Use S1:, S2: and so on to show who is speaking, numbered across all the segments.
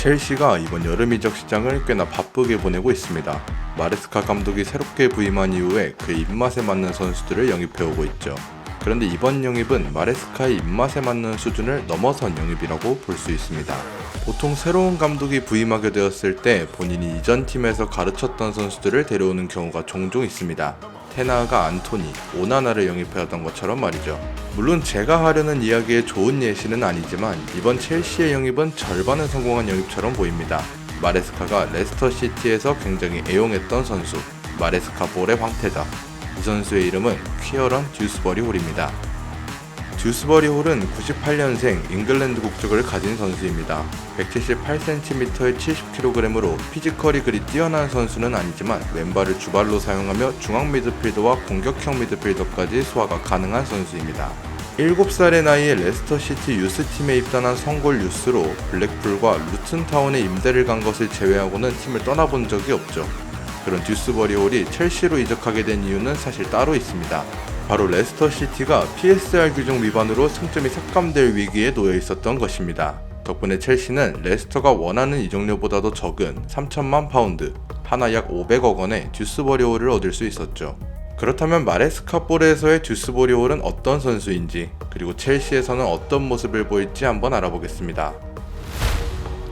S1: 첼시가 이번 여름 이적 시장을 꽤나 바쁘게 보내고 있습니다. 마레스카 감독이 새롭게 부임한 이후에 그의 입맛에 맞는 선수들을 영입해오고 있죠. 그런데 이번 영입은 마레스카의 입맛에 맞는 수준을 넘어선 영입이라고 볼 수 있습니다. 보통 새로운 감독이 부임하게 되었을 때 본인이 이전 팀에서 가르쳤던 선수들을 데려오는 경우가 종종 있습니다. 테나가 안토니, 오나나를 영입해왔던 것처럼 말이죠. 물론 제가 하려는 이야기의 좋은 예시는 아니지만 이번 첼시의 영입은 절반은 성공한 영입처럼 보입니다. 마레스카가 레스터시티에서 굉장히 애용했던 선수, 마레스카 볼의 황태자. 이 선수의 이름은 퀴어런 듀스버리 홀입니다. 듀스버리 홀은 98년생 잉글랜드 국적을 가진 선수입니다. 178cm에 70kg으로 피지컬이 그리 뛰어난 선수는 아니지만 왼발을 주발로 사용하며 중앙 미드필더와 공격형 미드필더까지 소화가 가능한 선수입니다. 7살의 나이에 레스터시티 유스팀에 입단한 성골 유스로 블랙풀과 루튼타운에 임대를 간 것을 제외하고는 팀을 떠나본 적이 없죠. 그런 듀스버리 홀이 첼시로 이적하게 된 이유는 사실 따로 있습니다. 바로 레스터시티가 PSR 규정 위반으로 승점이 삭감될 위기에 놓여 있었던 것입니다. 덕분에 첼시는 레스터가 원하는 이적료보다도 적은 3천만 파운드, 하나 약 500억 원의 듀스버리 홀을 얻을 수 있었죠. 그렇다면 마레스카 볼에서의 듀스버리 홀은 어떤 선수인지, 그리고 첼시에서는 어떤 모습을 보일지 한번 알아보겠습니다.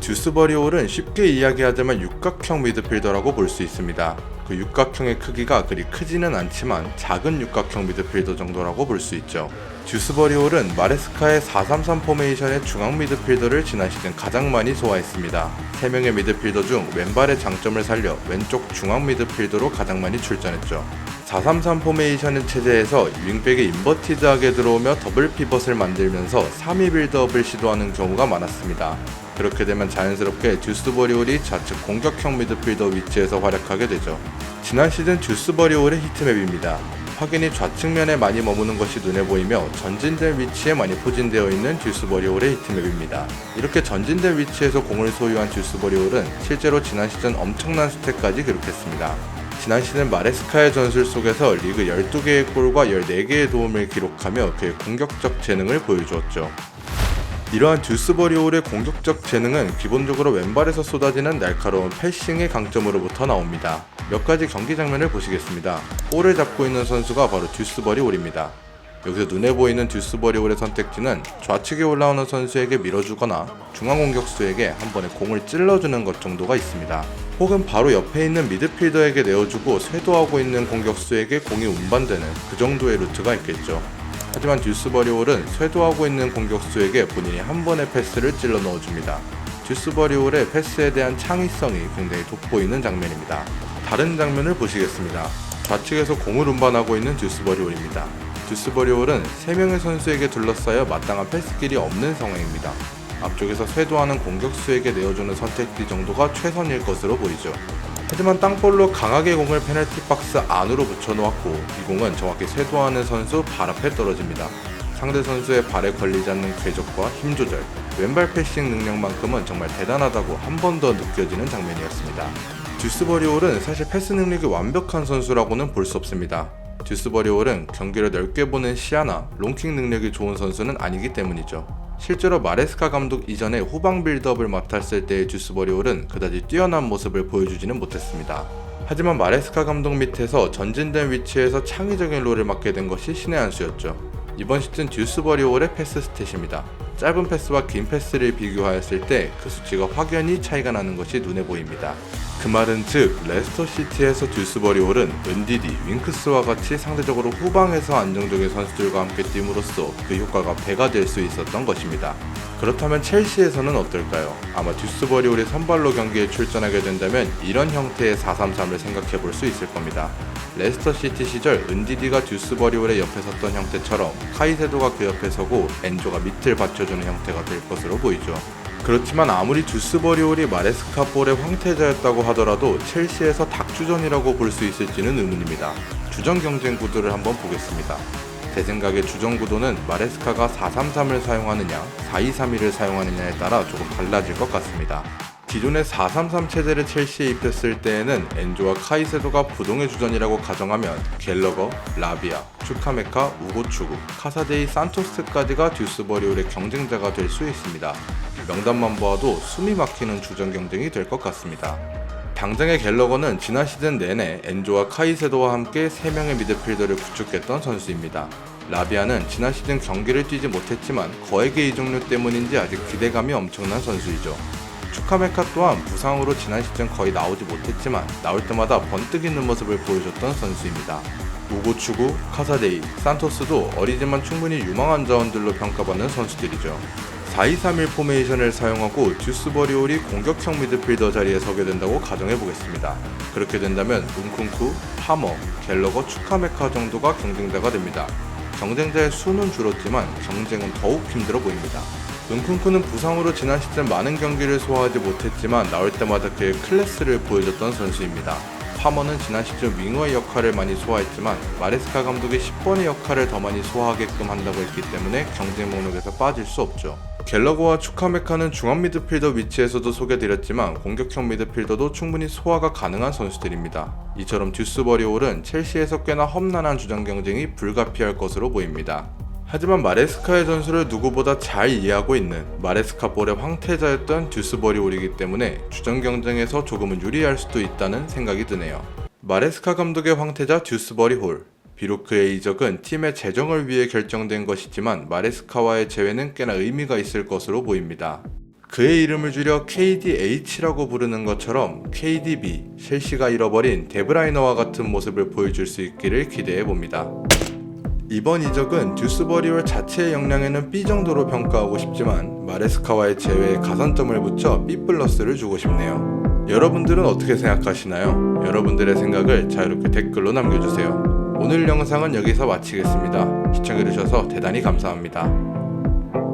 S1: 듀스버리 홀은 쉽게 이야기하자면 육각형 미드필더라고 볼 수 있습니다. 그 육각형의 크기가 그리 크지는 않지만 작은 육각형 미드필더 정도라고 볼 수 있죠. 듀스버리 홀은 마레스카의 4-3-3 포메이션의 중앙 미드필더를 지난 시즌 가장 많이 소화했습니다. 3명의 미드필더 중 왼발의 장점을 살려 왼쪽 중앙 미드필더로 가장 많이 출전했죠. 4-3-3 포메이션의 체제에서 윙백에 인버티드하게 들어오며 더블 피벗을 만들면서 3위 빌드업을 시도하는 경우가 많았습니다. 그렇게 되면 자연스럽게 듀스버리 홀이 좌측 공격형 미드필더 위치에서 활약하게 되죠. 지난 시즌 듀스버리 홀의 히트맵입니다. 확연히 좌측면에 많이 머무는 것이 눈에 보이며 전진된 위치에 많이 포진되어 있는 듀스버리 홀의 히트맵입니다. 이렇게 전진된 위치에서 공을 소유한 듀스버리 홀은 실제로 지난 시즌 엄청난 스탯까지 기록했습니다. 지난 시즌 마레스카의 전술 속에서 리그 12개의 골과 14개의 도움을 기록하며 그의 공격적 재능을 보여주었죠. 이러한 듀스버리 홀의 공격적 재능은 기본적으로 왼발에서 쏟아지는 날카로운 패싱의 강점으로부터 나옵니다. 몇 가지 경기 장면을 보시겠습니다. 볼을 잡고 있는 선수가 바로 듀스버리 홀입니다. 여기서 눈에 보이는 듀스버리 홀의 선택지는 좌측에 올라오는 선수에게 밀어주거나 중앙 공격수에게 한 번에 공을 찔러주는 것 정도가 있습니다. 혹은 바로 옆에 있는 미드필더에게 내어주고 쇄도하고 있는 공격수에게 공이 운반되는 그 정도의 루트가 있겠죠. 하지만 듀스버리 홀은 쇄도하고 있는 공격수에게 본인이 한 번의 패스를 찔러 넣어줍니다. 듀스버리 홀의 패스에 대한 창의성이 굉장히 돋보이는 장면입니다. 다른 장면을 보시겠습니다. 좌측에서 공을 운반하고 있는 듀스버리 홀입니다. 듀스버리 홀은 3명의 선수에게 둘러싸여 마땅한 패스길이 없는 상황입니다. 앞쪽에서 쇄도하는 공격수에게 내어주는 선택지 정도가 최선일 것으로 보이죠. 하지만 땅볼로 강하게 공을 페널티 박스 안으로 붙여놓았고 이 공은 정확히 쇄도하는 선수 발 앞에 떨어집니다. 상대 선수의 발에 걸리지 않는 궤적과 힘 조절, 왼발 패싱 능력만큼은 정말 대단하다고 한 번 더 느껴지는 장면이었습니다. 듀스버리 홀은 사실 패스 능력이 완벽한 선수라고는 볼 수 없습니다. 듀스버리 홀은 경기를 넓게 보는 시야나 롱킥 능력이 좋은 선수는 아니기 때문이죠. 실제로 마레스카 감독 이전에 후방 빌드업을 맡았을 때의 듀스버리 홀은 그다지 뛰어난 모습을 보여주지는 못했습니다. 하지만 마레스카 감독 밑에서 전진된 위치에서 창의적인 롤을 맡게 된 것이 신의 한 수였죠. 이번 시즌 듀스버리 홀의 패스 스탯입니다. 짧은 패스와 긴 패스를 비교하였을 때 그 수치가 확연히 차이가 나는 것이 눈에 보입니다. 그 말은 즉 레스터시티에서 듀스버리 홀은 은디디, 윙크스와 같이 상대적으로 후방에서 안정적인 선수들과 함께 뛰므로써 그 효과가 배가 될 수 있었던 것입니다. 그렇다면 첼시에서는 어떨까요? 아마 듀스버리 홀이 선발로 경기에 출전하게 된다면 이런 형태의 4-3-3을 생각해 볼 수 있을 겁니다. 레스터시티 시절 은디디가 듀스버리 홀의 옆에 섰던 형태처럼 카이세도가 그 옆에 서고 엔조가 밑을 받쳐주는 형태가 될 것으로 보이죠. 그렇지만 아무리 듀스버리 홀이 마레스카 볼의 황태자였다고 하더라도 첼시에서 닭주전이라고 볼 수 있을지는 의문입니다. 주전 경쟁 구도를 한번 보겠습니다. 제 생각에 주전 구도는 마레스카가 4-3-3을 사용하느냐 4-2-3-1을 사용하느냐에 따라 조금 달라질 것 같습니다. 기존의 4-3-3 체제를 첼시에 입혔을 때에는 엔조와 카이세도가 부동의 주전이라고 가정하면 갤러거, 라비아, 추카메카, 우고추구, 카사데이, 산토스까지가 듀스버리올의 경쟁자가 될 수 있습니다. 명단만 보아도 숨이 막히는 주전 경쟁이 될 것 같습니다. 당장의 갤러거는 지난 시즌 내내 엔조와 카이세도와 함께 3명의 미드필더를 구축했던 선수입니다. 라비아는 지난 시즌 경기를 뛰지 못했지만 거액의 이적료 때문인지 아직 기대감이 엄청난 선수이죠. 추카메카 또한 부상으로 지난 시즌 거의 나오지 못했지만 나올 때마다 번뜩 있는 모습을 보여줬던 선수입니다. 우고추구, 카사데이, 산토스도 어리지만 충분히 유망한 자원들로 평가받는 선수들이죠. 4-2-3-1 포메이션을 사용하고 듀스버리올이 공격형 미드필더 자리에 서게 된다고 가정해보겠습니다. 그렇게 된다면 은쿤쿠, 파머, 갤러거, 추카메카 정도가 경쟁자가 됩니다. 경쟁자의 수는 줄었지만 경쟁은 더욱 힘들어 보입니다. 은쿤쿠는 부상으로 지난 시즌 많은 경기를 소화하지 못했지만 나올 때마다 그의 클래스를 보여줬던 선수입니다. 파머는 지난 시즌 윙어의 역할을 많이 소화했지만 마레스카 감독이 10번의 역할을 더 많이 소화하게끔 한다고 했기 때문에 경쟁 목록에서 빠질 수 없죠. 갤러거와 추카메카는 중앙 미드필더 위치에서도 소개드렸지만 공격형 미드필더도 충분히 소화가 가능한 선수들입니다. 이처럼 듀스버리올은 첼시에서 꽤나 험난한 주전 경쟁이 불가피할 것으로 보입니다. 하지만 마레스카의 전술을 누구보다 잘 이해하고 있는 마레스카 볼의 황태자였던 듀스버리올이기 때문에 주전 경쟁에서 조금은 유리할 수도 있다는 생각이 드네요. 마레스카 감독의 황태자 듀스버리올. 비록 그의 이적은 팀의 재정을 위해 결정된 것이지만 마레스카와의 재회는 꽤나 의미가 있을 것으로 보입니다. 그의 이름을 줄여 KDH라고 부르는 것처럼 KDB, 첼시가 잃어버린 데브라이너와 같은 모습을 보여줄 수 있기를 기대해봅니다. 이번 이적은 듀스버리올 자체의 역량에는 B 정도로 평가하고 싶지만 마레스카와의 재회에 가산점을 붙여 B 플러스를 주고 싶네요. 여러분들은 어떻게 생각하시나요? 여러분들의 생각을 자유롭게 댓글로 남겨주세요. 오늘 영상은 여기서 마치겠습니다. 시청해주셔서 대단히 감사합니다.